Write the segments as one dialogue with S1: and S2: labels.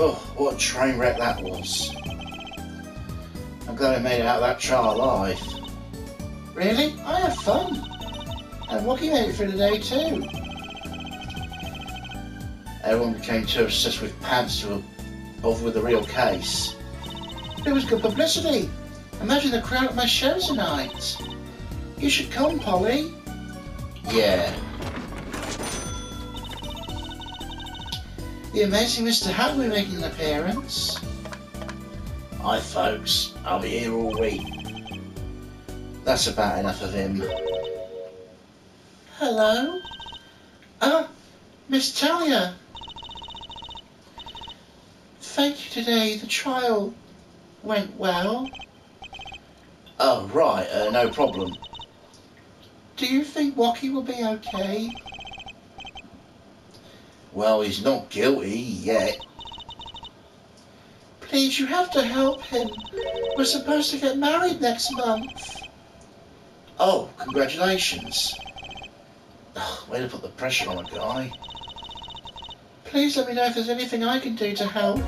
S1: Oh, what a train wreck that was. I'm glad I made it out of that trial alive. Really? I had fun. And Wookie made it through the day too. Everyone became too obsessed with pants to bother with the real case. It was good publicity. Imagine the crowd at my show tonight. You should come, Polly. Yeah. The amazing Mr. Hat will be making an appearance. Hi folks, I'll be here all week. That's about enough of him. Hello? Miss Talia. Thank you today. The trial went well. Oh, right, no problem. Do you think Wookie will be okay? Well, he's not guilty yet. Please, you have to help him. We're supposed to get married next month. Oh, congratulations. Way to put the pressure on a guy. Please let me know if there's anything I can do to help.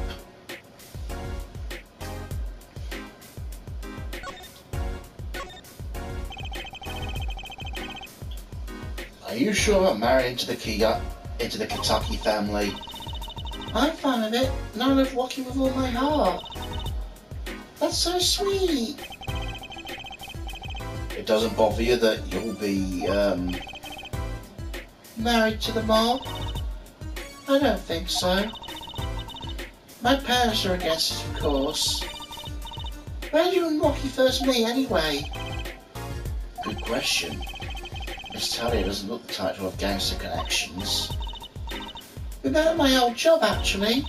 S1: Are you sure I'm married into the Kentucky family? I'm fine with it, and I love Wookie with all my heart. That's so sweet. It doesn't bother you that you'll be, married to the mob? I don't think so. My parents are against it, of course. Where did you and Wookie first meet, anyway? Good question. Miss Talia doesn't look the type to have gangster connections. We met at my old job, actually.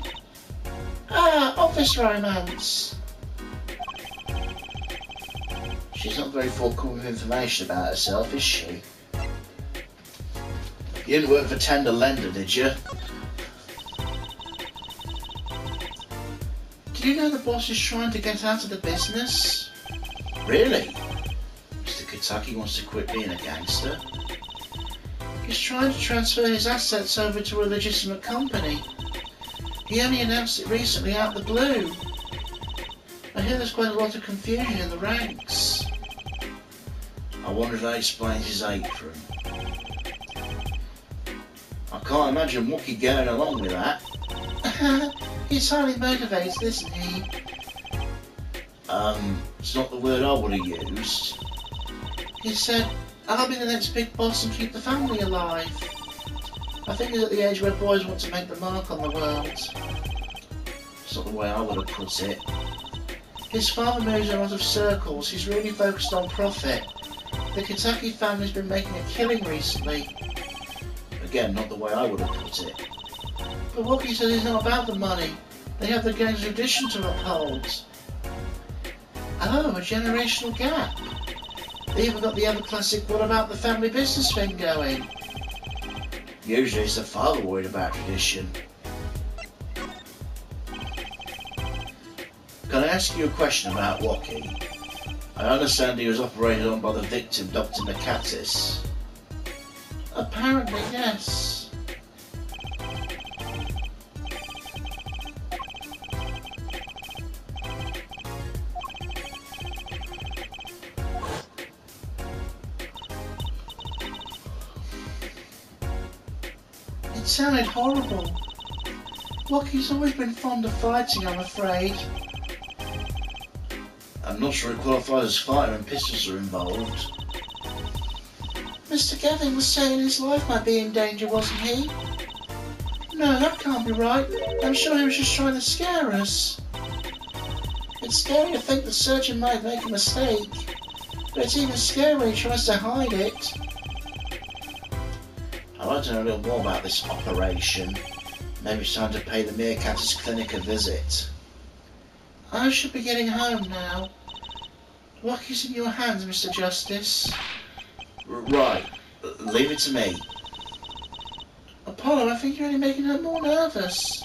S1: Office romance. She's not very forthcoming with information about herself, is she? You didn't work for Tender Lender, did you? Do you know the boss is trying to get out of the business? Really? Mr. Kentucky wants to quit being a gangster? He's trying to transfer his assets over to a legitimate company. He only announced it recently out of the blue. I hear there's quite a lot of confusion in the ranks. I wonder if that explains his apron. I can't imagine Wookie going along with that. He's highly motivated, isn't he? It's not the word I would have used. He said, I'll be the next big boss and keep the family alive. I think he's at the age where boys want to make the mark on the world. It's not the way I would have put it. His father moves in a lot of circles. He's really focused on profit. The Kentucky family's been making a killing recently. Again, not the way I would have put it. But Wookie says it's not about the money. They have the gang's tradition to uphold. Oh, a generational gap. They even got the ever classic what about the family business thing going. Usually it's the father worried about tradition. Can I ask you a question about Wookie? I understand he was operated on by the victim, Dr. McCattis. Apparently, yes. It sounded horrible. Wookie's always been fond of fighting, I'm afraid. I'm not sure it qualifies as fighter when pistols are involved. Mr. Gavin was saying his life might be in danger, wasn't he? No, that can't be right. I'm sure he was just trying to scare us. It's scary to think the surgeon might make a mistake, but it's even scarier when he tries to hide it. I'd like to know a little more about this operation. Maybe it's time to pay the Meerkatter's clinic a visit. I should be getting home now. Wookie's in your hands, Mr. Justice. Right. Leave it to me. Apollo, I think you're only making her more nervous.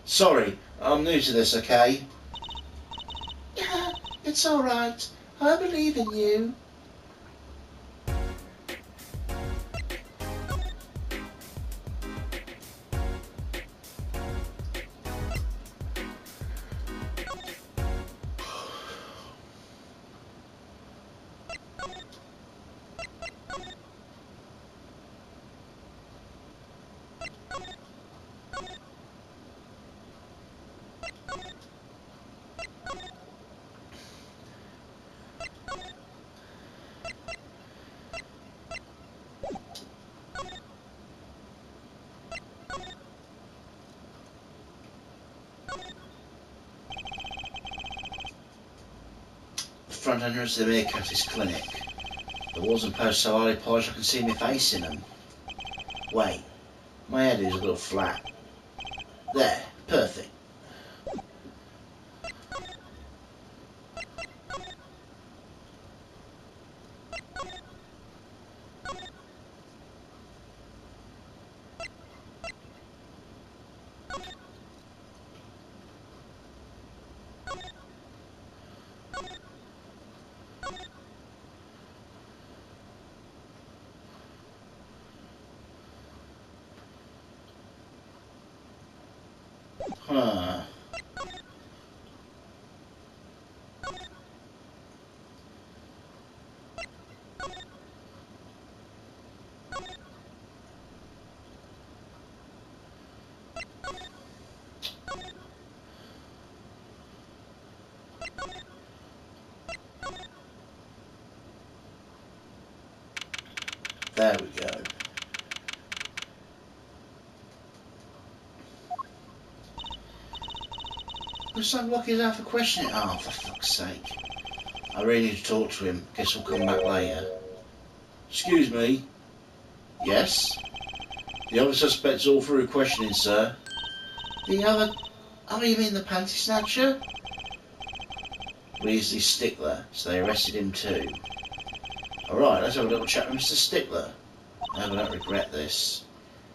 S1: Sorry, I'm new to this, okay? Yeah, it's alright. I believe in you. The front entrance to the Meerkat's clinic. The walls and posts so highly polished I can see my face in them. Wait, my head is a little flat. There, perfect. Huh. There we go. Looks like Rocky's out for questioning. Oh, for fuck's sake. I really need to talk to him. Guess we'll come back later. Excuse me. Yes? The other suspect's all through questioning, sir. The other... Oh, you mean the panty snatcher? Weasley Stickler, so they arrested him too. Alright, let's have a little chat with Mr. Stickler. I hope I don't regret this.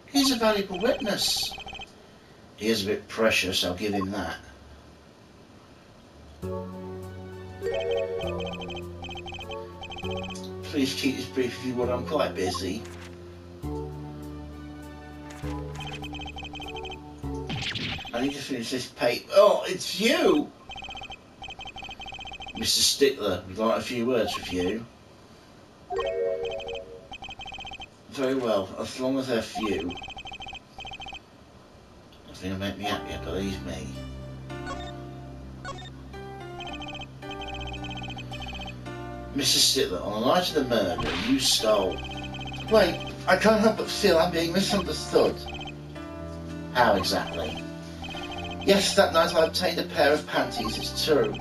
S1: He's a valuable witness. He is a bit precious, I'll give him that. Please keep this brief if you want, I'm quite busy. I need to finish this paper. Oh, it's you! Mr. Stickler, we'd like a few words with you. Very well, as long as they're few. I think it'll make me happier, believe me. Mrs. Stickler, on the night of the murder, you stole... Wait, I can't help but feel I'm being misunderstood. How exactly? Yes, that night I obtained a pair of panties, it's true.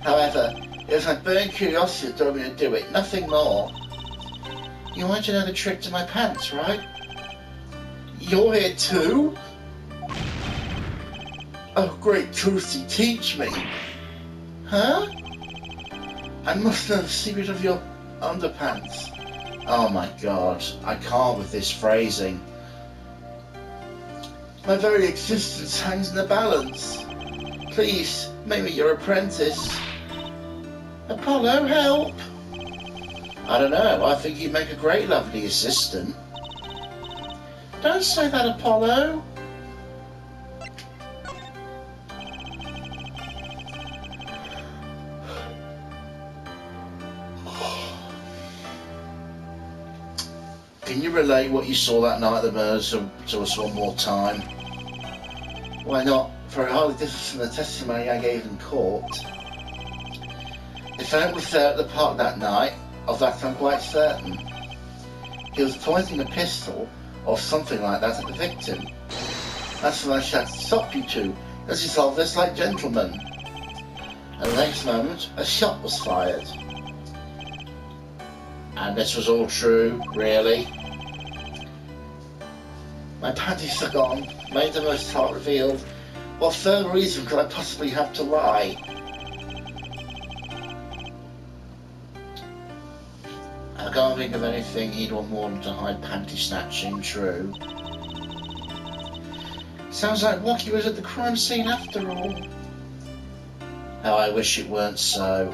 S1: However, it was my burning curiosity that drove me to do it, nothing more. You wanted to know the trick to my pants, right? You're here too? Oh, great Trucy, teach me. Huh? I must know the secret of your underpants. Oh my god, I can't with this phrasing. My very existence hangs in the balance. Please, make me your apprentice. Apollo, help! I don't know, I think you'd make a great lovely assistant. Don't say that, Apollo. Can you relay what you saw that night at the murder to us one more time? Why not? For it hardly differs from the testimony I gave in court. The defendant was there at the park that night, of that I'm quite certain. He was pointing a pistol, or something like that, at the victim. That's when I shouted, "Stop you two, let's resolve this like gentlemen." And the next moment, a shot was fired. And this was all true, really? My panties are gone, made the most part revealed. What further reason could I possibly have to lie? I can't think of anything he'd want more than to hide panty snatching, true. Sounds like Rocky was at the crime scene after all. How I wish it weren't so.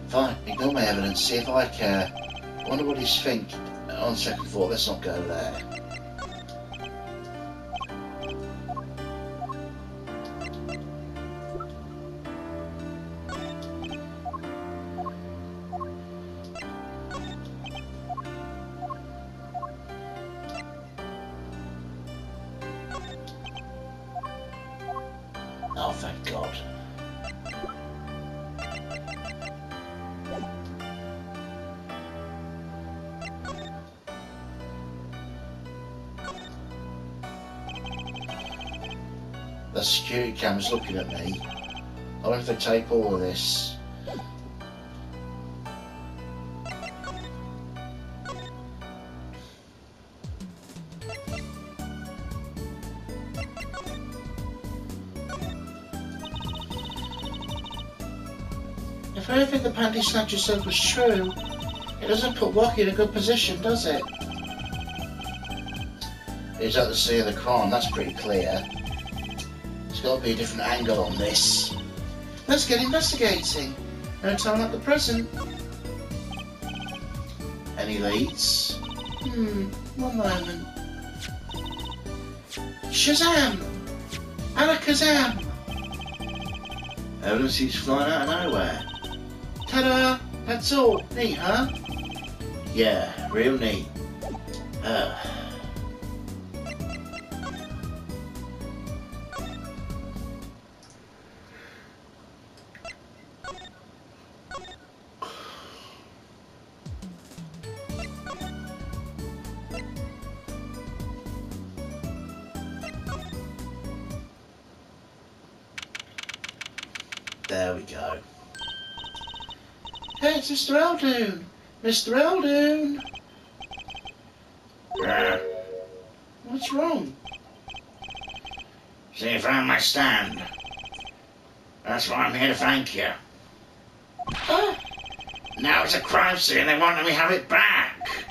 S1: Fine, ignore my evidence, see if I care. Wonder what he's thinking. On second thought, let's not go there. Oh, thank God. The security camera's looking at me. I wonder if they take all of this. If everything the panty snatcher said was true, it doesn't put Wacky in a good position, does it? He's at the scene of the crime, that's pretty clear. There's got to be a different angle on this. Let's get investigating. No time like the present. Any leads? One moment. Shazam! Alakazam! Evidence keeps flying out of nowhere. Ta-da! That's all. Neat, huh? Yeah, real neat. There we go. Hey, it's Mr. Eldoon! Mr. Eldoon! What's wrong?
S2: See, you found my stand. That's why I'm here to thank you. Now it's a crime scene, they want me to have it back.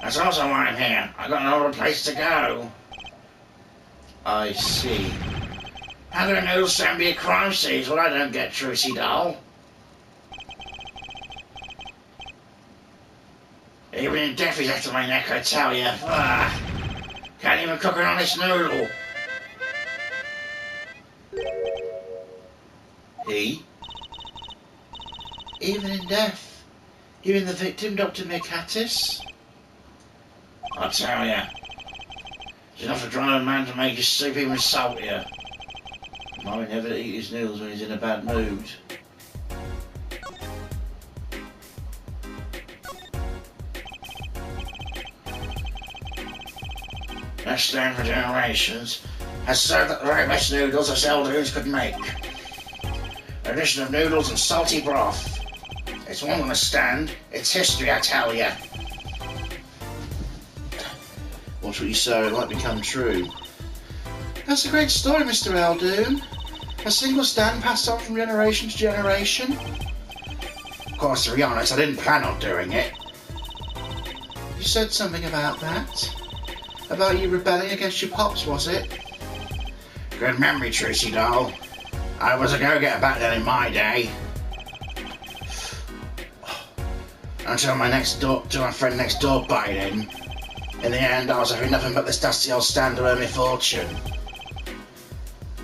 S2: That's also why I'm here. I got no other place to go.
S1: I see.
S2: How can a noodle stand be a crime scene is what I don't get, Trucy doll. Even in death he's after my neck, I tell you. Can't even cook an honest noodle.
S1: He? Even in death? Even the victim, Dr. Mikatis?
S2: I tell you. It's enough to drive a man to make his soup even saltier.
S1: Mine never eat his noodles when he's in a bad mood.
S2: That stand for generations has served up the very best noodles us Eldoons could make. Addition of noodles and salty broth. It's one on a stand. It's history, I tell you.
S1: Watch what you say, it might become true. That's a great story, Mr. Eldoon. A single stand passed on from generation to generation.
S2: Of course, to be honest, I didn't plan on doing it.
S1: You said something about that. About you rebelling against your pops, was it?
S2: Good memory, Trucy doll. I was a go-getter back then in my day. Until my friend next door butted in. In the end, I was having nothing but this dusty old stand to earn me fortune.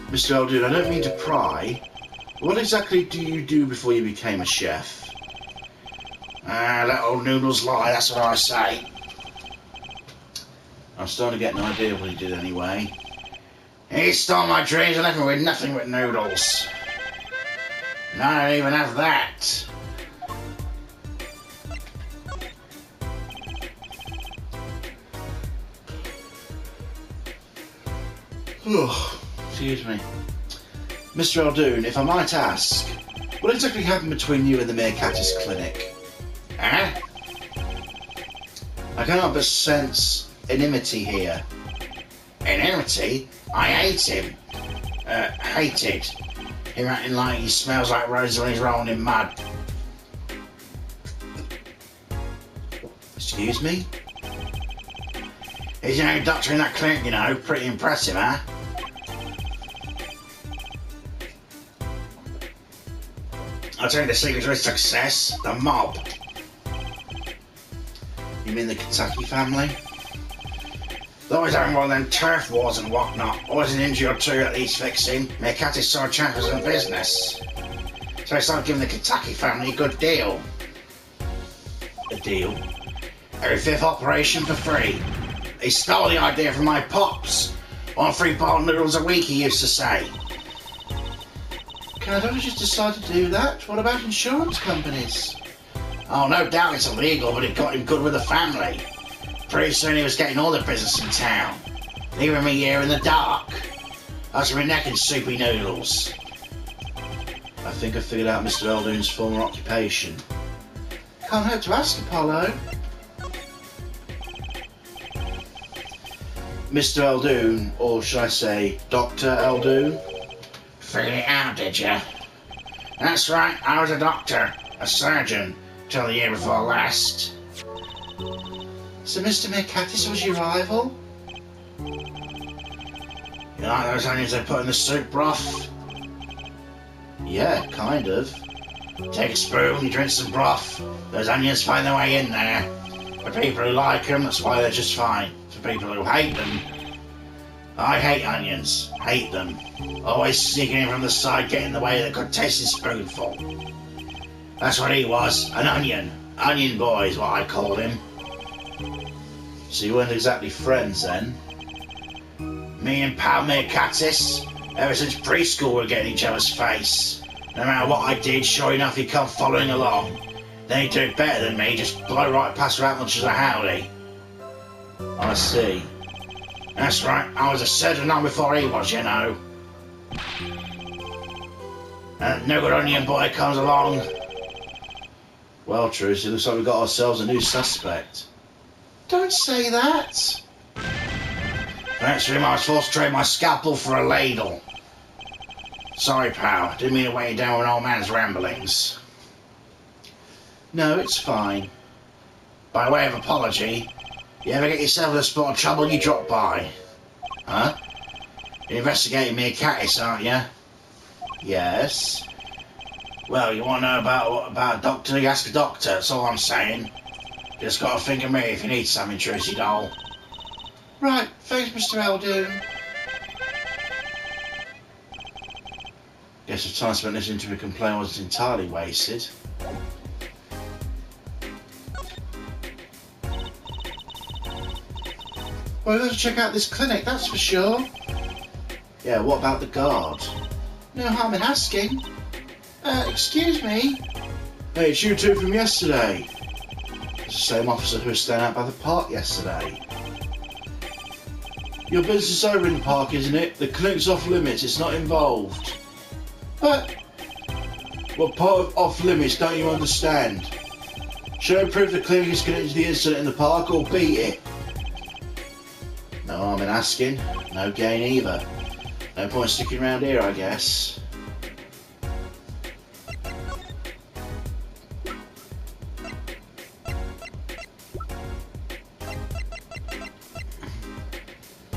S1: Mr. Eldoon, I don't mean to pry. What exactly do you do before you became a chef?
S2: Let old noodles lie, that's what I say.
S1: I'm starting to get an idea of what he did anyway.
S2: He stole my dreams and left me with nothing but noodles. And I don't even have that.
S1: Oh, excuse me. Mr. Eldoon, if I might ask, what exactly happened between you and the Mikatis clinic?
S2: Huh?
S1: I can't but sense enmity here.
S2: Enmity? I hate him. Hated. Him acting like he smells like roses when he's rolling in mud.
S1: Excuse me?
S2: He's the only doctor in that clinic, you know. Pretty impressive, huh? I'll tell you the secret to his success. The mob.
S1: You mean the Kentucky family?
S2: Though he's having one of them turf wars and whatnot, always an injury or two at least fixing, Mercatus saw a chance in business. So he started giving the Kentucky family a good deal.
S1: A deal?
S2: Every fifth operation for free. He stole the idea from my pops. 1 free boiled noodles a week, he used to say.
S1: Can't I just decide to do that? What about insurance companies?
S2: Oh, no doubt it's illegal, but it got him good with the family. Pretty soon he was getting all the business in town, leaving me here in the dark. I was my neck in soupy noodles.
S1: I think I figured out Mr. Eldoon's former occupation. Can't hurt to ask, Apollo. Mr. Eldoon, or should I say, Dr. Eldoon?
S2: Figured it out, did ya? That's right, I was a doctor, a surgeon, till the year before last.
S1: So Mr. Mercatus was your rival?
S2: You like those onions they put in the soup broth?
S1: Yeah, kind of.
S2: Take a spoon, you drink some broth. Those onions find their way in there. For people who like them, that's why they're just fine. For people who hate them, I hate onions. Hate them. Always sneaking in from the side, getting in the way of the good tasting spoonful. That's what he was, an onion. Onion boy is what I called him.
S1: So you weren't exactly friends then?
S2: Me and pal Mercatus, ever since preschool we're getting each other's face. No matter what I did, sure enough he'd come following along. Then he'd do it better than me, just blow right past without much as a howdy.
S1: I see.
S2: That's right, I was a surgeon long before he was, you know. And no good onion boy comes along.
S1: Well, Truce, it looks like we've got ourselves a new suspect. Don't say that!
S2: Thanks to him, I was forced to trade my scalpel for a ladle. Sorry, pal. Didn't mean to weigh you down with an old man's ramblings.
S1: No, it's fine.
S2: By way of apology, you ever get yourself in a spot of trouble you drop by? Huh? You're investigating Mercatus, aren't you?
S1: Yes.
S2: Well, you want to know about a doctor? You ask a doctor, that's all I'm saying. Just got to think of me if you need something, Trucy doll.
S1: Right, thanks, Mr. Eldoon. Guess the time spent listening to me complain wasn't entirely wasted. Well, we're going to check out this clinic, that's for sure. Yeah, what about the guard? No harm in asking. Excuse me? Hey, it's you two from yesterday. It's the same officer who was staying out by the park yesterday. Your business is over in the park, isn't it? The clinic's off limits, it's not involved. But... what part of off limits don't you understand? Show proof the clinic is connected to the incident in the park or beat it. No harm in asking, no gain either. No point sticking around here, I guess.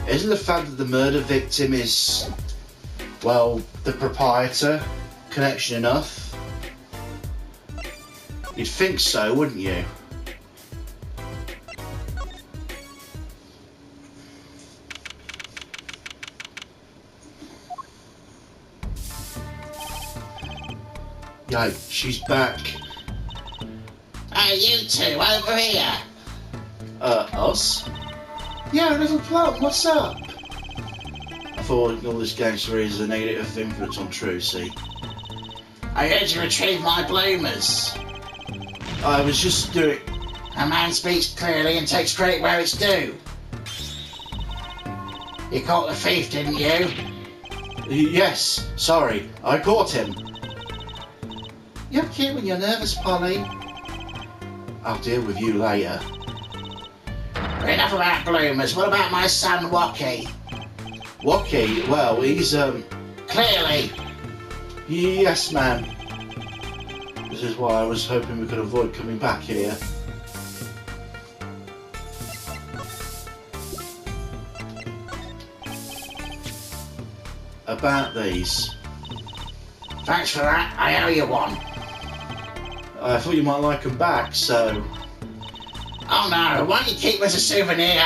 S1: Isn't the fact that the murder victim is, well, the proprietor connection enough? You'd think so, wouldn't you? Yikes, she's back.
S2: Hey, you two, over here.
S1: Us? Yeah, little plum, what's up? I thought all this gangster is a negative influence on Trucy.
S2: I heard you retrieve my bloomers.
S1: I was just doing...
S2: A man speaks clearly and takes credit where it's due. You caught the thief, didn't you?
S1: Yes, sorry, I caught him. You're cute when you're nervous, Polly. I'll deal with you later.
S2: Enough about bloomers, what about my son Wocky?
S1: Wocky? Well, he's,
S2: Clearly.
S1: Yes, ma'am. This is why I was hoping we could avoid coming back here. About these.
S2: Thanks for that, I owe you one.
S1: I thought you might like them back, so...
S2: Oh no, why don't you keep him as a souvenir?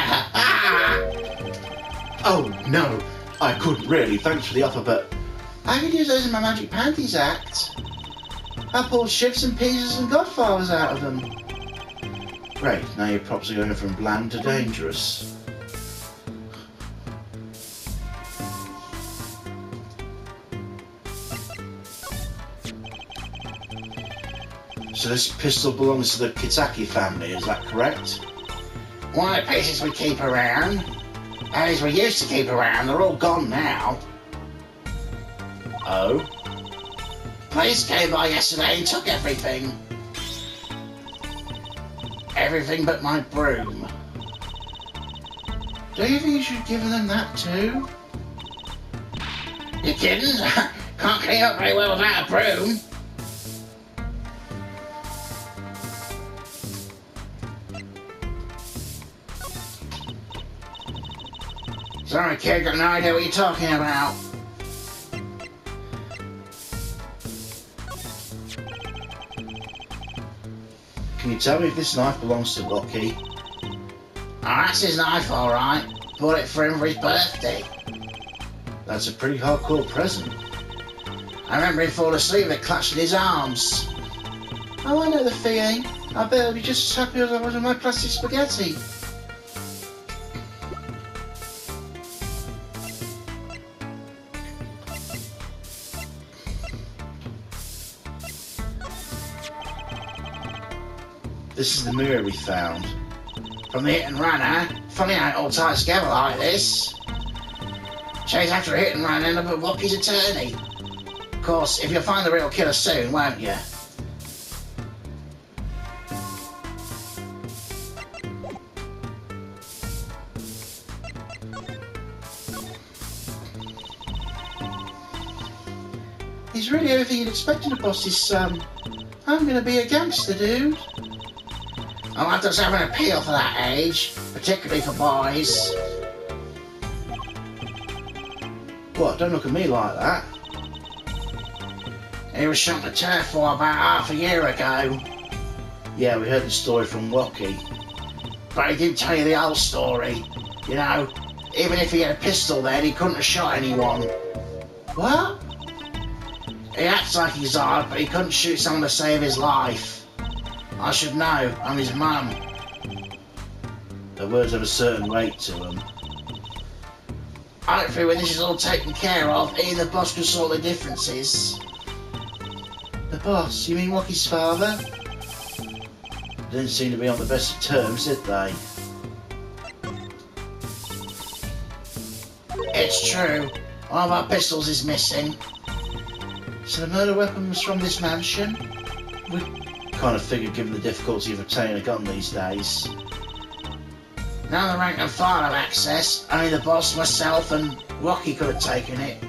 S1: Oh no, I couldn't really, thanks for the offer, but I could use those in my Magic Panties act. I pulled shifts and pieces and godfathers out of them. Great, now your props are going from bland to dangerous. So this pistol belongs to the Kitaki family, is that correct?
S2: One of the pieces we keep around, those we used to keep around, they're all gone now.
S1: Oh?
S2: Police came by yesterday and took everything. Everything but my broom.
S1: Do you think you should give them that too?
S2: You kidding? Can't clean up very well without a broom. Sorry kid, got no idea what you're talking about.
S1: Can you tell me if this knife belongs to Rocky?
S2: Oh, that's his knife, alright. Bought it for him for his birthday.
S1: That's a pretty hardcore present.
S2: I remember him falling asleep with it clutched in his arms.
S1: Oh, I know the feeling. I bet he'll be just as happy as I was with my plastic spaghetti. This is the mirror we found.
S2: From the hit and run, huh? Funny how it all ties together like this. Chase after a hit and run and end up at Rocky's attorney. Of course, if you'll find the real killer soon, won't you?
S1: He's really everything you'd expect in a boss's son. I'm gonna be a gangster, dude.
S2: Oh, that does have an appeal for that age, particularly for boys.
S1: What, don't look at me like that.
S2: He was shot in the turf for about half a year ago.
S1: Yeah, we heard the story from Rocky.
S2: But he didn't tell you the whole story. You know, even if he had a pistol then, he couldn't have shot anyone.
S1: What?
S2: He acts like he's odd, but he couldn't shoot someone to save his life. I should know, I'm his mum.
S1: The words have a certain weight to them.
S2: Hopefully when this is all taken care of, he and the boss can sort the differences.
S1: The boss? You mean Rocky's father? Didn't seem to be on the best of terms, did they?
S2: It's true. One of our pistols is missing.
S1: So the murder weapon was from this mansion? We kind of figured given the difficulty of obtaining a gun these days.
S2: None of the rank and file have access. Only the boss, myself, and Rocky could have taken it.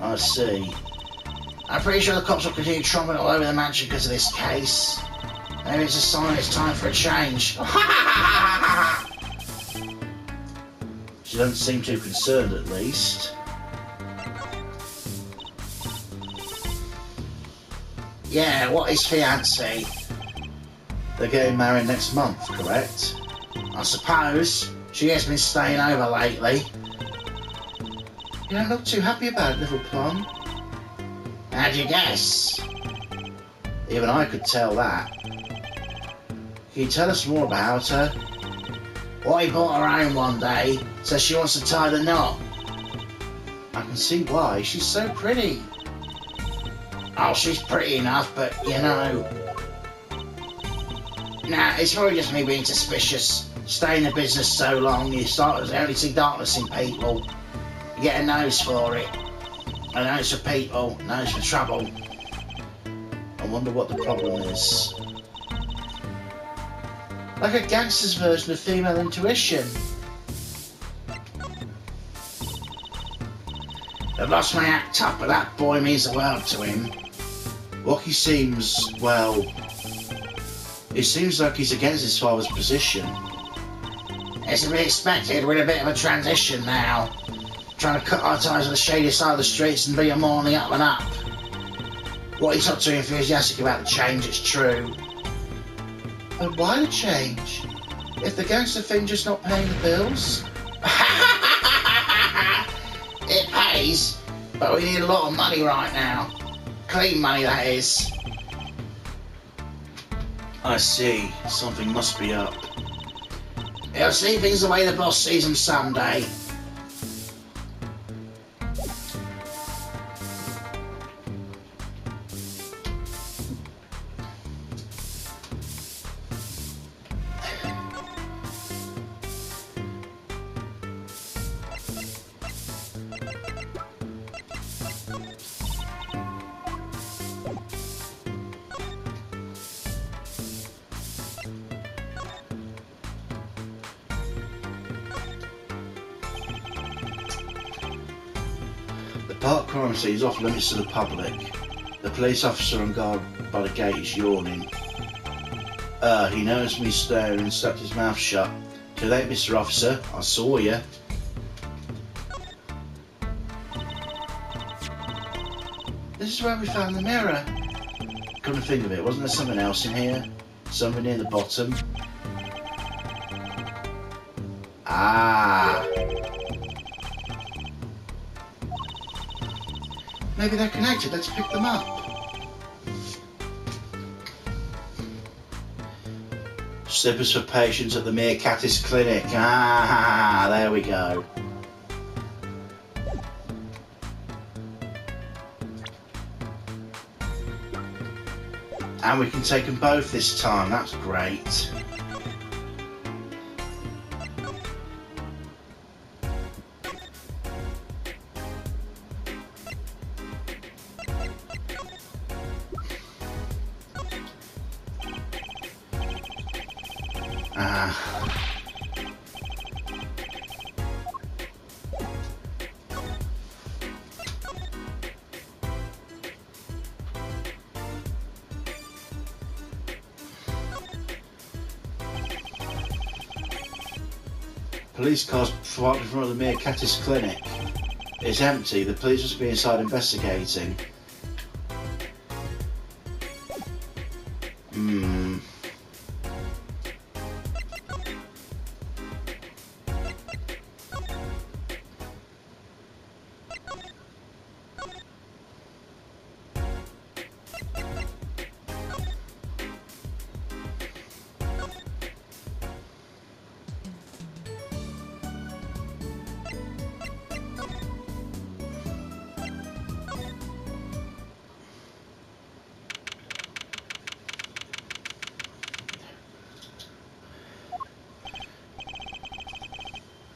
S1: I see.
S2: I'm pretty sure the cops will continue tromping all over the mansion because of this case. Maybe it's a sign it's time for a change.
S1: She doesn't seem too concerned, at least.
S2: Yeah, what is fiancé?
S1: They're getting married next month, correct?
S2: I suppose. She has been staying over lately.
S1: You don't look too happy about it, little plum.
S2: How'd you guess?
S1: Even I could tell that. Can you tell us more about her?
S2: Well, he bought her home one day, so she wants to tie the knot.
S1: I can see why. She's so pretty.
S2: Oh, she's pretty enough, but you know. Nah, it's probably just me being suspicious. Stay in the business so long, you start to only see darkness in people. You get a nose for it. A nose for people, nose for trouble.
S1: I wonder what the problem is. Like a gangster's version of female intuition.
S2: The boss may act tough, but that boy means the world to him.
S1: Rocky seems, well... It seems like he's against his father's position.
S2: It's to be expected. We're in a bit of a transition now. Trying to cut our ties on the shady side of the streets and be a more on the up and up. What he's not too enthusiastic about the change, it's true.
S1: But why the change? If the gangster thing just not paying the bills?
S2: It pays, but we need a lot of money right now. Clean money, that is.
S1: I see. Something must be up.
S2: He'll see things the way the boss sees them someday.
S1: The park currency is off limits to the public. The police officer on guard by the gate is yawning. He noticed me staring and slapped his mouth shut. Too late, Mr. Officer. I saw you. This is where we found the mirror. Couldn't think of it. Wasn't there something else in here? Something near the bottom? Ah! Maybe they're connected. Let's pick them up. Slippers for patients at the Meerkatis Clinic. Ah, there we go. And we can take them both this time. That's great. Police car's parked in front of the Meerkatis Clinic. It's empty. The police must be inside investigating.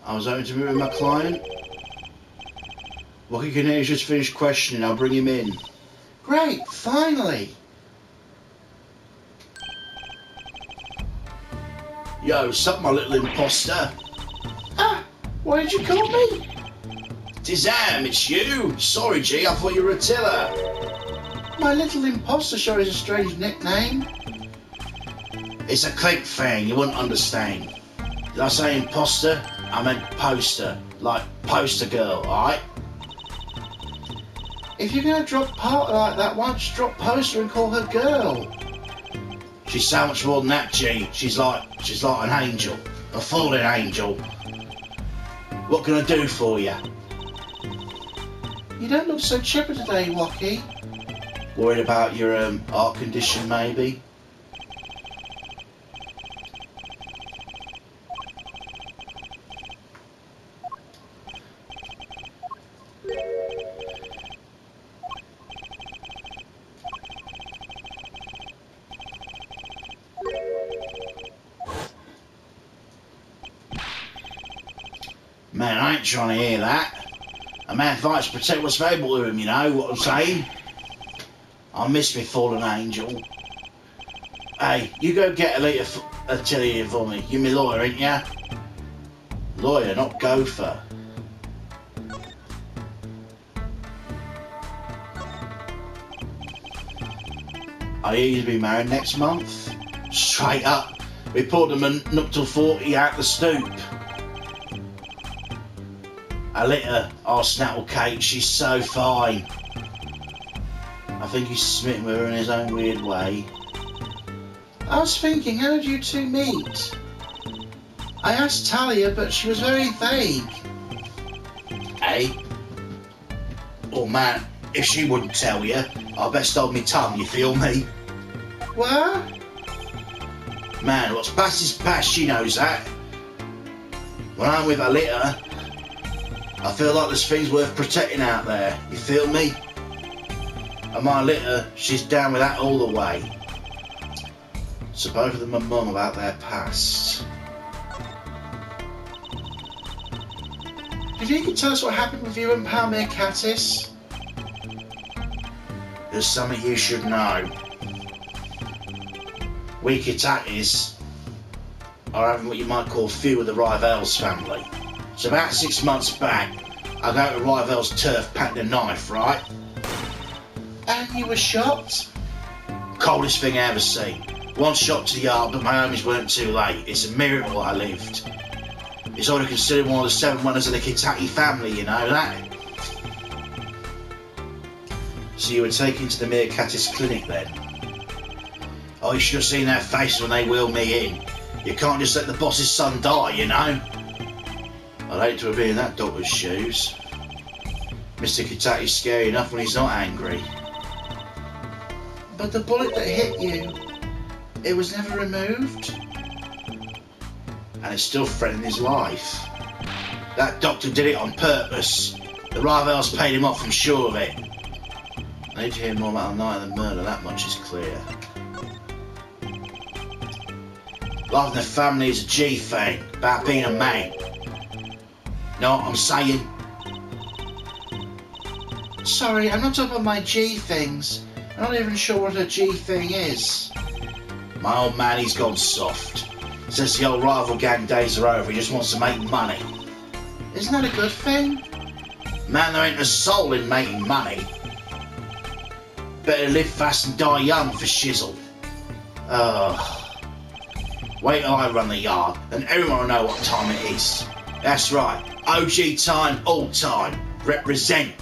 S1: I was hoping to meet with my client. Rocky Kinnear's just finished questioning. I'll bring him in. Great, finally. Yo, sup, my little imposter. Ah, why did you call me? Tizam, it's you. Sorry, G, I thought you were Attila. My little imposter sure is a strange nickname. It's a click thing, you wouldn't understand. Did I say imposter? I meant poster, like poster girl, alright? If you're gonna drop part like that, why don't you drop poster and call her girl? She's so much more than that, G. She's like an angel, a fallen angel. What can I do for you? You don't look so chipper today, Wacky. Worried about your heart condition, maybe? Man, I ain't trying to hear that. A man fights to protect what's valuable to him, you know what I'm saying? I miss me fallen angel. Hey, you go get a tilly here for me. You me lawyer, ain't ya? Lawyer, not gopher. Are you to be married next month? Straight up. We pulled them a nuptial 40 out the stoop. I lit her, our Snattle Kate, she's so fine. I think he's smitten with her in his own weird way. I was thinking, how did you two meet? I asked Talia, but she was very vague.
S2: Eh? Oh man, if she wouldn't tell you, I best hold my tongue, you feel me?
S1: What?
S2: Man, what's past is past, she knows that. When I'm with Alita, I feel like there's things worth protecting out there, you feel me? And my Alita, she's down with that all the way. So both of them are mum about their past.
S1: Do you think you could tell us what happened with you and Palmir Catis?
S2: There's something you should know. We Kitatis are having what you might call a feud with the Rivals family. So about 6 months back, I go to Rival's turf packing a knife, right?
S1: And you were shocked?
S2: Coldest thing I ever seen. One shot to the heart, but my homies weren't too late. It's a miracle I lived. It's already considered one of the 7 wonders of the Kitati family, you know that? So you were taken to the Mircatis clinic then? Oh, you should have seen their faces when they wheeled me in. You can't just let the boss's son die, you know? I'd hate to have been in that doctor's shoes. Mr. Kitati's scary enough when he's not angry.
S1: But the bullet that hit you, it was never removed?
S2: And it's still threatening his life. That doctor did it on purpose. The Rivals paid him off, I'm sure of it. I need to hear more about the night of the murder, that much is clear. Life in the family is a G thing, about being a man. Know what I'm saying?
S1: Sorry, I'm not up on my G things. I'm not even sure what a G thing is.
S2: My old man, he's gone soft. Says the old rival gang days are over, he just wants to make money.
S1: Isn't that a good thing?
S2: Man, there ain't a soul in making money. Better live fast and die young for shizzle. Wait till I run the yard, and everyone will know what time it is. That's right, OG time, all time. Represent.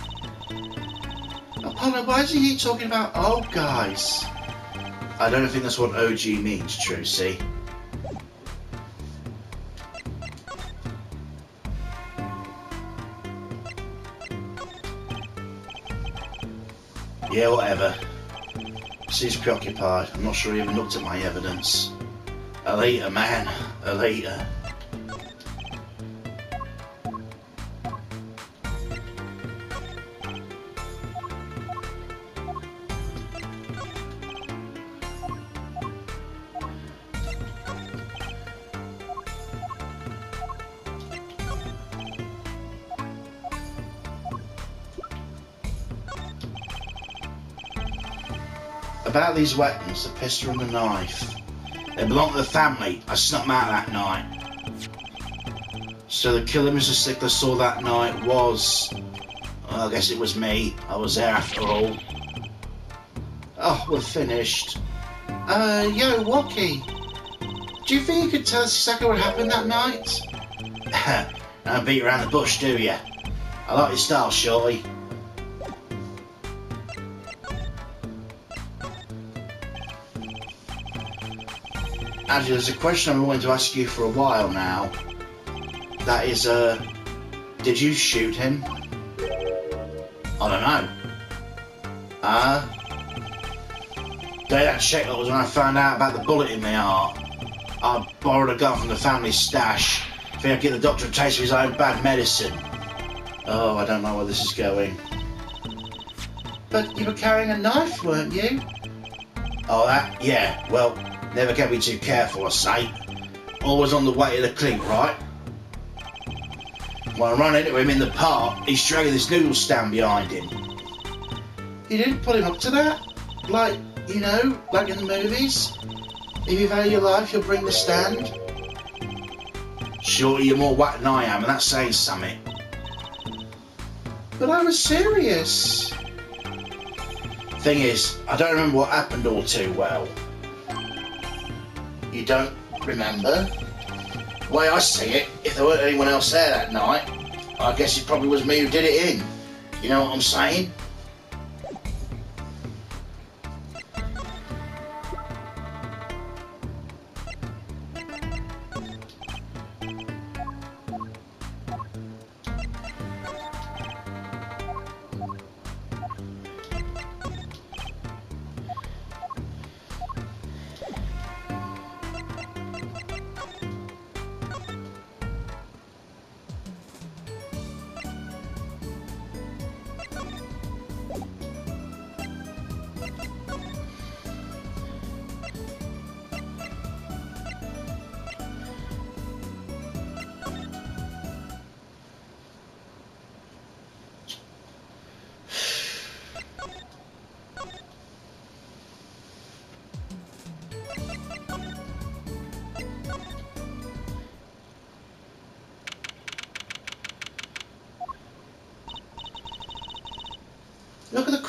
S1: Apollo, why do you keep talking about old guys?
S2: I don't think that's what OG means, Trucy. Yeah, whatever. Seems preoccupied. I'm not sure he even looked at my evidence. Alita, man. Alita. About these weapons, the pistol and the knife. They belong to the family. I snuck them out that night. So the killer Mr. Stickler saw that night was... Well, I guess it was me. I was there after all. Oh, we're finished.
S1: Yo, Wocky. Do you think you could tell us exactly what happened that night?
S2: Don't beat around the bush, do ya? I like your style, shorty. Actually, there's a question I've been wanting to ask you for a while now. That is, did you shoot him? I don't know. Day that check was when I found out about the bullet in my heart. I borrowed a gun from the family stash. Think I'd get the doctor a taste of his own bad medicine. Oh, I don't know where this is going.
S1: But you were carrying a knife, weren't you?
S2: Oh, that? Yeah, well, never can be too careful, I say. Always on the way to the clinic, right? When I run into him in the park, he's dragging this noodle stand behind him.
S1: You didn't put him up to that? Like, you know, like in the movies? If you value your life, you'll bring the stand?
S2: Surely you're more whack than I am, and that's saying something.
S1: But I was serious.
S2: Thing is, I don't remember what happened all too well. You don't remember? The way I see it, if there weren't anyone else there that night, I guess it probably was me who did it in. You know what I'm saying?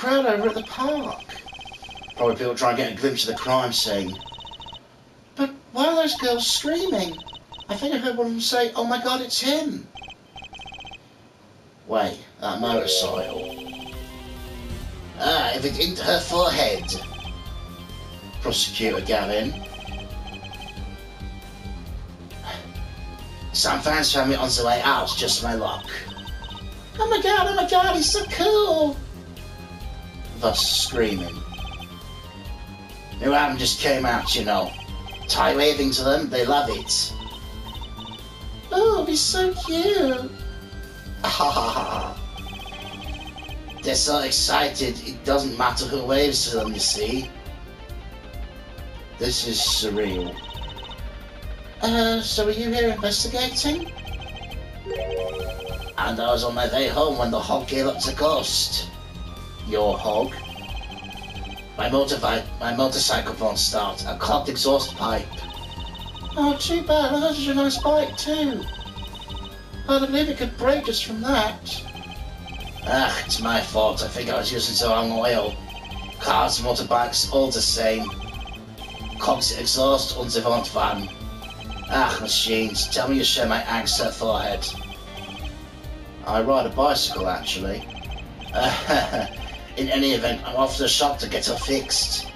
S1: crowd over at the park.
S2: Probably people trying to get a glimpse of the crime scene.
S1: But why are those girls screaming? I think I heard one of them say, "Oh my God, it's him."
S2: Wait, that motorcycle. If it into her forehead. Prosecutor Gavin. Some fans found me on the way out, just my luck.
S1: Oh my God, he's so cool.
S2: Thus screaming. New album just came out, you know. Tie waving to them, they love it.
S1: Oh, he's so cute.
S2: They're so excited, it doesn't matter who waves to them, you see. This is surreal.
S1: So are you here investigating?
S2: And I was on my way home when the hog gave up the ghost. Your hog? My motorcycle won't start. A clogged exhaust pipe.
S1: Oh, too bad. I thought it was a nice bike too. I don't believe it could break just from that.
S2: It's my fault. I think I was using the wrong oil. Cars, motorbikes, all the same. Clogs the exhaust und the won't van. Machines. Tell me you share my angst forehead. I ride a bicycle, actually. In any event, I'm off to the shop to get her fixed.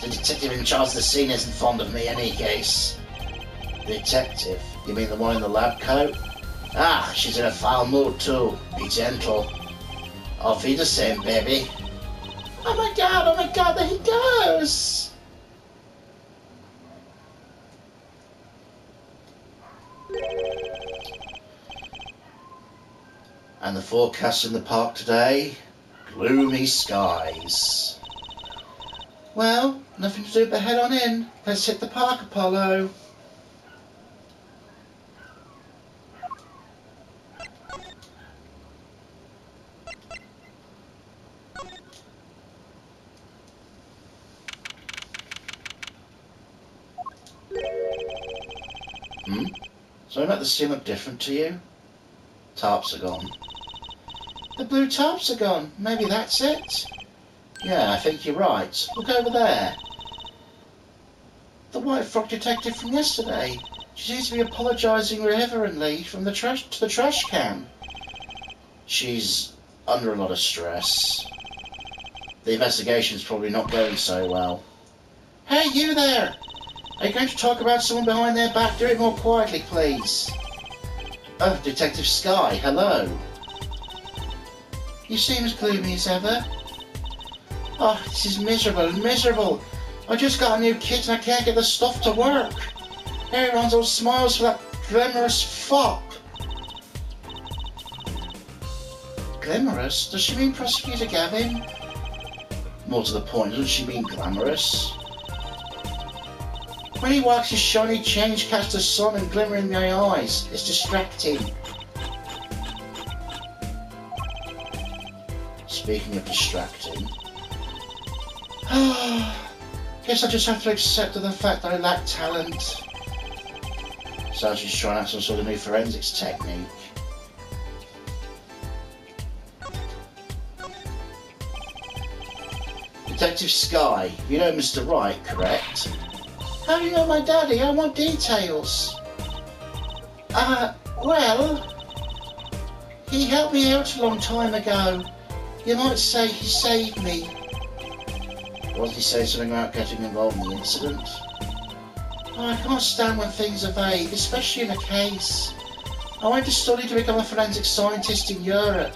S2: The detective in charge of the scene isn't fond of me in any case. Detective? You mean the one in the lab coat? She's in a foul mood too. Be gentle. Auf Wiedersehen, baby.
S1: Oh my God, there he goes!
S2: And the forecast in the park today? Gloomy skies.
S1: Well, nothing to do but head on in. Let's hit the park, Apollo.
S2: So make the scene look different to you? Tarps are gone.
S1: The blue tarps are gone. Maybe that's it?
S2: Yeah, I think you're right. Look over there.
S1: The white frock detective from yesterday. She seems to be apologising reverently from the trash to the trash can.
S2: She's under a lot of stress. The investigation's probably not going so well.
S1: Hey, you there! Are you going to talk about someone behind their back? Do it more quietly, please.
S2: Oh, Detective Skye, hello.
S1: You seem as gloomy as ever. Oh, this is miserable. I just got a new kit and I can't get the stuff to work. Everyone's all smiles for that glamorous fop. Glamorous? Does she mean Prosecutor Gavin?
S2: More to the point, doesn't she mean glamorous?
S1: When he walks his shiny change casts the sun and glimmer in my eyes. It's distracting.
S2: Speaking of distracting...
S1: Guess I just have to accept the fact that I lack talent.
S2: Sounds she's trying out some sort of new forensics technique. Detective Skye, you know Mr. Wright, correct?
S1: How do you know my daddy? I want details. Well... He helped me out a long time ago. You might say he saved me.
S2: Wasn't he saying something about getting involved in the incident?
S1: I can't stand when things are vague, especially in a case. I went to study to become a forensic scientist in Europe.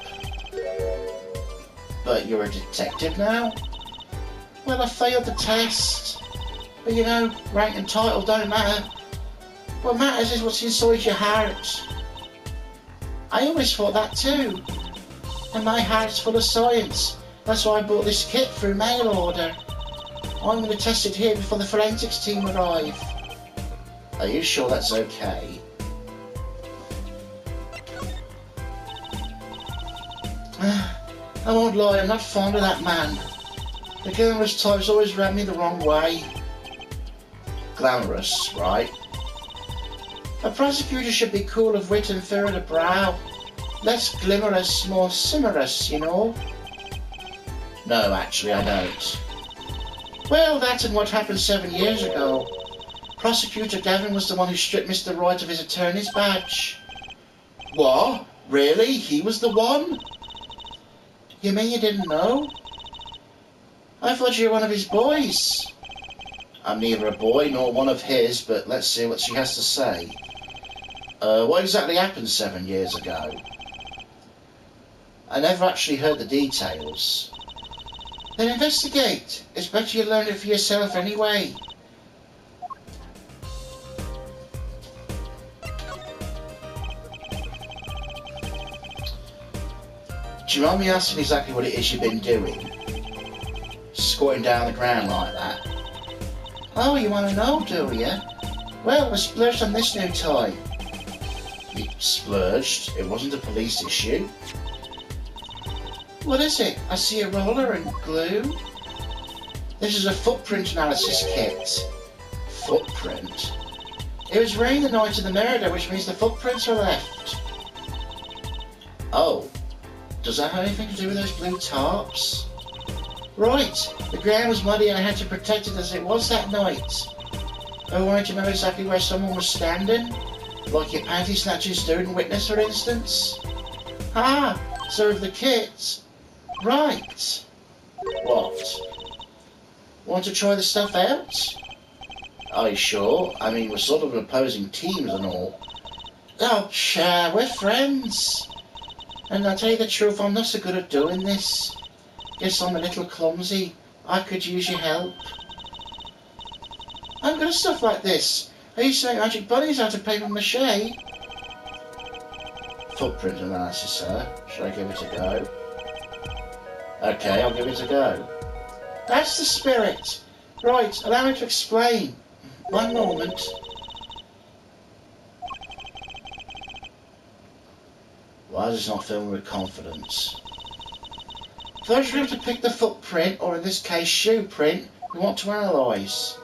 S2: But you're a detective now?
S1: Well, I failed the test. But you know, rank and title don't matter. What matters is what's inside your heart. I always thought that too. And my heart's full of science. That's why I bought this kit through mail order. I'm going to test it here before the forensics team arrive.
S2: Are you sure that's okay?
S1: I won't lie, I'm not fond of that man. The glamorous types always rubbed me the wrong way.
S2: Glamorous, right?
S1: A prosecutor should be cool of wit and furrowed of brow. Less glimmerous, more simmerous, you know. No, actually, I don't. Well, that and what happened 7 years ago. Prosecutor Gavin was the one who stripped Mr. Wright of his attorney's badge. What? Really? He was the one? You mean you didn't know? I thought you were one of his boys. I'm neither a boy nor one of his, but let's see what she has to say. What exactly happened 7 years ago? I never actually heard the details. Then investigate. It's better you learn it for yourself anyway. Do you mind me asking exactly what it is you've been doing? Squatting down the ground like that? Oh, you want to know, do you? Well, I splurged on this new toy. You splurged? It wasn't a police issue. What is it? I see a roller and glue. This is a footprint analysis kit. Footprint? It was raining the night of the murder, which means the footprints are left. Oh. Does that have anything to do with those blue tarps? Right. The ground was muddy and I had to protect it as it was that night. I wanted to know exactly where someone was standing. Like your panty snatching student witness, for instance. Ah, so of the kit. Right. What? Want to try the stuff out? Are you sure? I mean, we're sort of opposing teams and all. Oh, cha, we're friends. And I'll tell you the truth, I'm not so good at doing this. Guess I'm a little clumsy. I could use your help. I'm good at stuff like this. I used to make magic bunnies out of paper mache. Footprint analysis, sir. Should I give it a go? Okay, I'll give it a go. That's the spirit. Right, allow me to explain. One moment. Why is this not filmed with confidence? First we have to pick the footprint, or in this case shoe print, we want to analyse.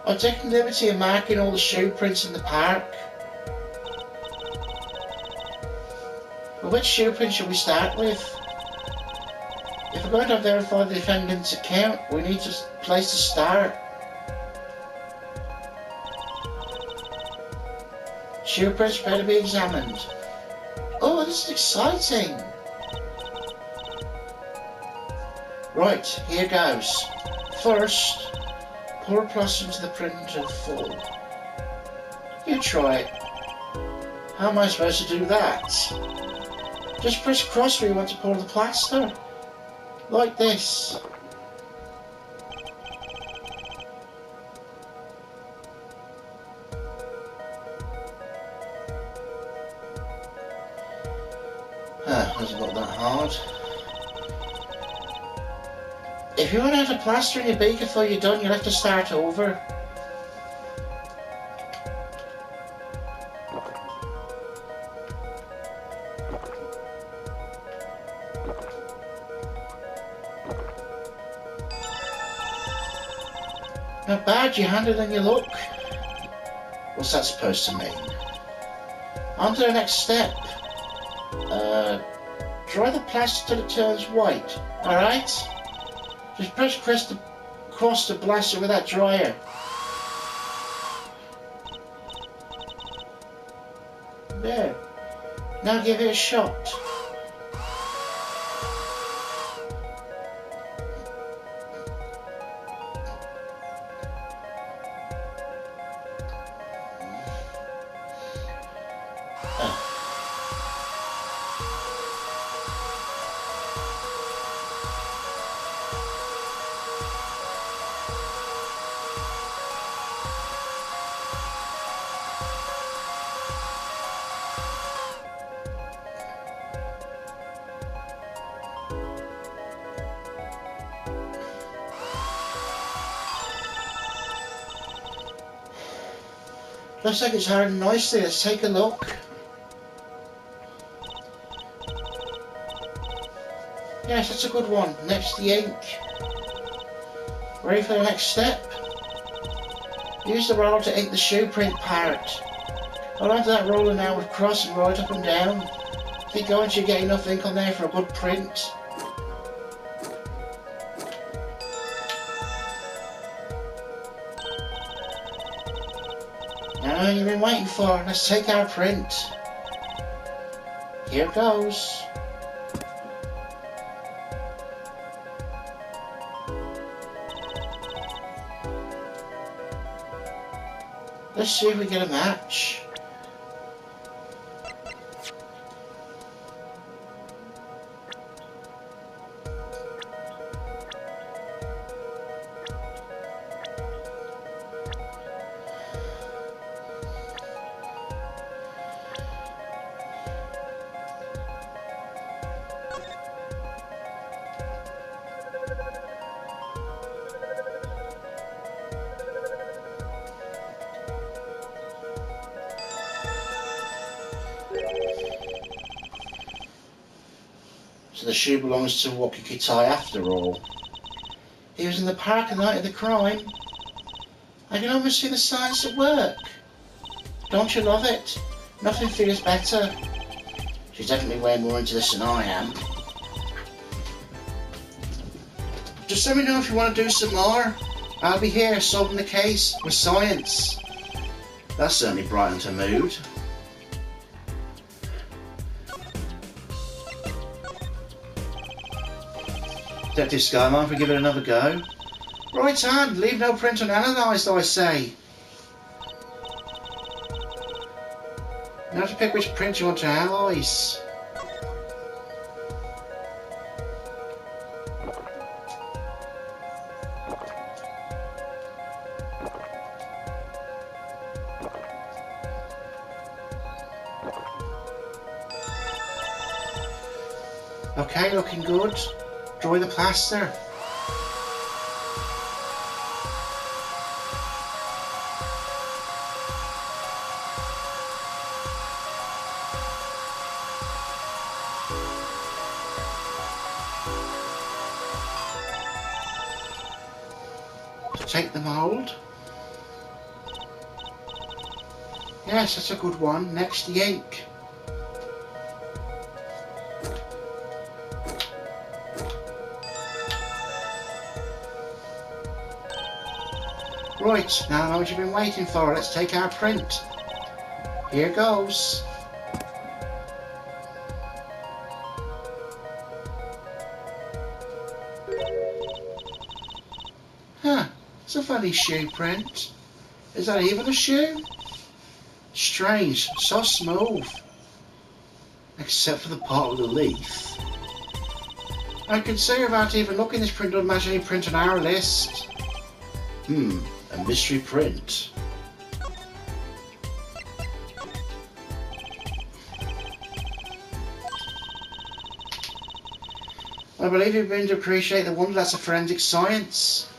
S1: I've taken the liberty of marking all the shoe prints in the park. But which shoe print should we start with? If we're going to verify the defendant's account, we need to place to start. Shoe prints better be examined. Oh, this is exciting! Right, here goes. First, pour a plaster into the print until full. You try it. How am I supposed to do that? Just press cross where you want to pour the plaster. Like this. Doesn't look that hard. If you run out of plaster in your beak before you're done, you'll have to start over. Not bad, you're handier than you look. What's that supposed to mean? On to the next step. Dry the plaster till it turns white, alright? Just press across the blaster with that dryer. There. Now give it a shot. Looks like it's hardened nicely. Let's take a look. Yes, that's a good one. Next, the ink. Ready for the next step? Use the roller to ink the shoe print part. Hold onto that roller now with cross and right up and down. Keep going till you get enough ink on there for a good print. Now you've been waiting for. Let's take our print. Here goes. Let's see if we get a match. So the shoe belongs to Wakikitai after all. He was in the park the night of the crime. I can almost see the signs at work. Don't you love it? Nothing feels better. She's definitely way more into this than I am. Just let me know if you want to do some more. I'll be here solving the case with science. That certainly brightened her mood. Detective Skymark, we give it another go. Right hand, leave no print unanalysed, I say. You have to pick which print you want to analyse. Okay, looking good. Dry the plaster. Take the mould. Yes, that's a good one. Next, the ink. Right, now I know what you've been waiting for. Let's take our print. Here goes. Huh, it's a funny shoe print. Is that even a shoe? Strange, so smooth. Except for the part with the leaf. I could say without even looking this print doesn't match any print on our list. A mystery print. I believe you've been to appreciate the wonder that's a forensic science.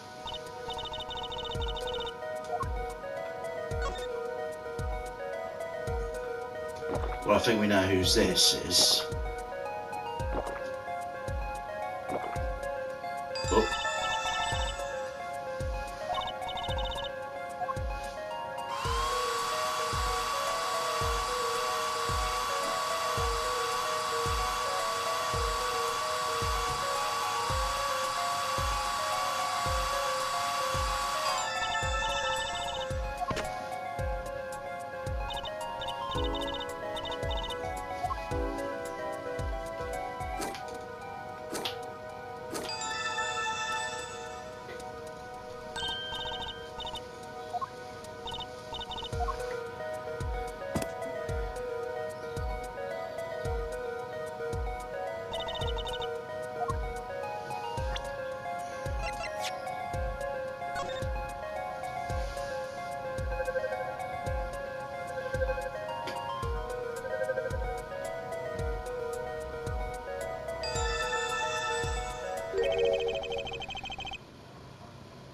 S1: Well, I think we know whose this is. Oh.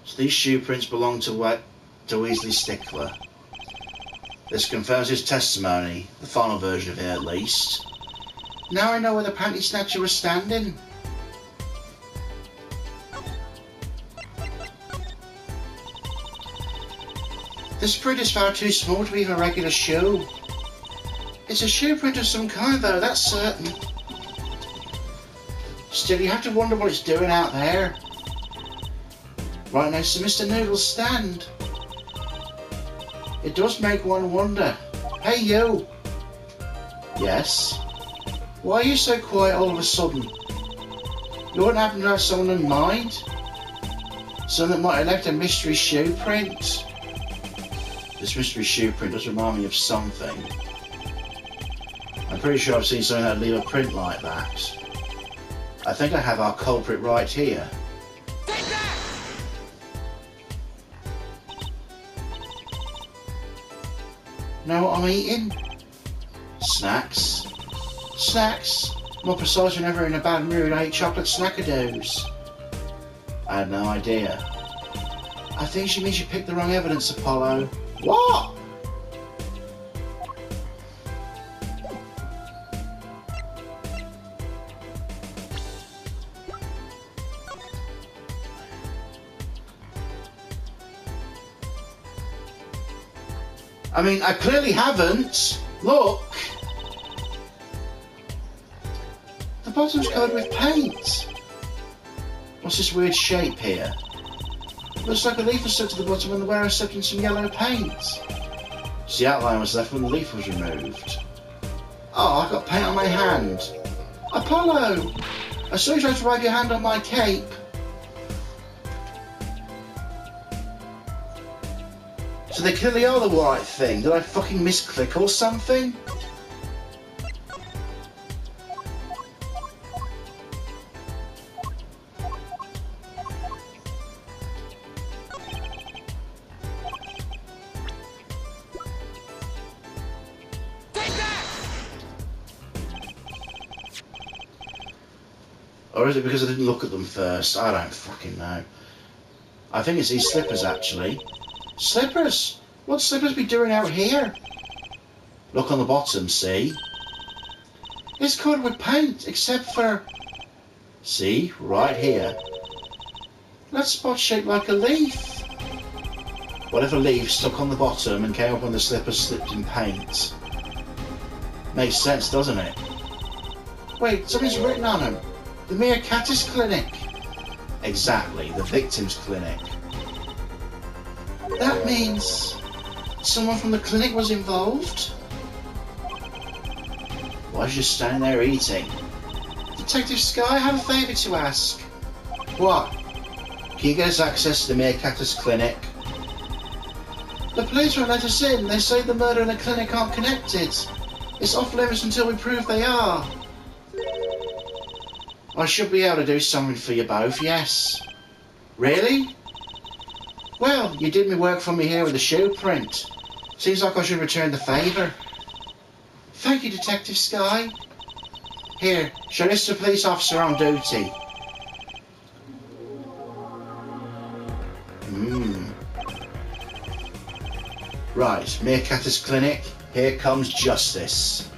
S1: So these shoe prints belong to Weasley Stickler. This confirms his testimony, the final version of it at least. Now I know where the panty snatcher was standing. This print is far too small to be a regular shoe. It's a shoe print of some kind, though, that's certain. Still, you have to wonder what it's doing out there. Right next to Mr. Noodle's stand. It does make one wonder. Hey, you! Yes? Why are you so quiet all of a sudden? You wouldn't happen to have someone in mind? Someone that might have left a mystery shoe print? This mystery shoe print does remind me of something. I'm pretty sure I've seen something that'd leave a print like that. I think I have our culprit right here.
S3: Take that!
S1: Know what I'm eating? Snacks. Snacks? More precisely, whenever in a bad mood, I eat chocolate snackadoos. I had no idea. I think she means you picked the wrong evidence, Apollo. What? I mean, I clearly haven't. Look. The bottom's covered with paint. What's this weird shape here? Looks like a leaf was stuck to the bottom and the wearer stuck in some yellow paint. So the outline was left when the leaf was removed. Oh, I've got paint on my hand. Apollo! I saw you try to rub your hand on my cape. So they clearly are the right thing. Did I fucking misclick or something? Or is it because I didn't look at them first? I don't fucking know. I think it's these slippers, actually. Slippers? What slippers be doing out here? Look on the bottom, see? It's covered with paint, except for... See? Right here. That spot's shaped like a leaf. What if a leaf stuck on the bottom and came up when the slippers slipped in paint? Makes sense, doesn't it? Wait, something's written on them. The Meerkatus Clinic. Exactly, the victim's clinic. That means someone from the clinic was involved? Why is you standing there eating? Detective Sky, I have a favour to ask. What? Can you get us access to the Meerkatus Clinic? The police won't let us in. They say the murder and the clinic aren't connected. It's off limits until we prove they are. I should be able to do something for you both, yes. Really? Well, you did me work for me here with the shoe print. Seems like I should return the favour. Thank you, Detective Sky. Here, show this to the police officer on duty. Right, Meerkatus Clinic, here comes justice.